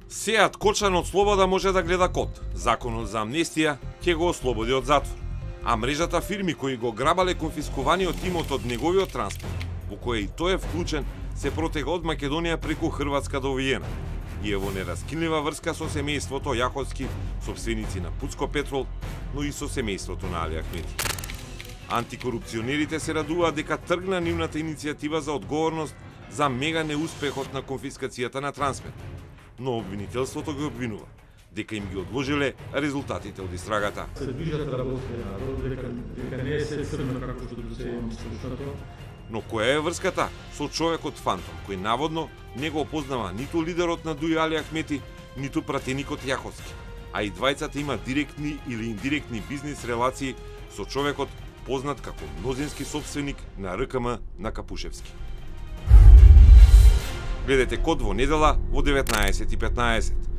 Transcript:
Сеат Кочан од слобода може да гледа код. Законот за амнестија ќе го ослободи од затвор. А мрежата фирми кои го грабале конфискуваниот имот од неговиот транспорт, во кој и тој е вклучен, се протега од Македонија преку Хрватска до Виена. И е во нераскинлива врска со семејството Јаховски, собственици на Пуцко Петрол, но и со семејството на Али Ахмети. Антикорупционерите се радуваат дека тргна нивната иницијатива за одговорност за мега неуспехот на конфискацијата на Трансмет, но обвинителството ги обвинува дека им ги одложиле резултатите од истрагата. Се движат работи народ, дека не е се црно како што се имам слушнато. Но која е врската со човекот Фантом, кој наводно не го опознава ниту лидерот на Дуј Али Ахмети, ниту пратеникот Јаховски, а и двајцата има директни или индиректни бизнис релации со човекот познат како мнозински собственик на РКМ на Капушевски. Гледате Код во недела во 19:15.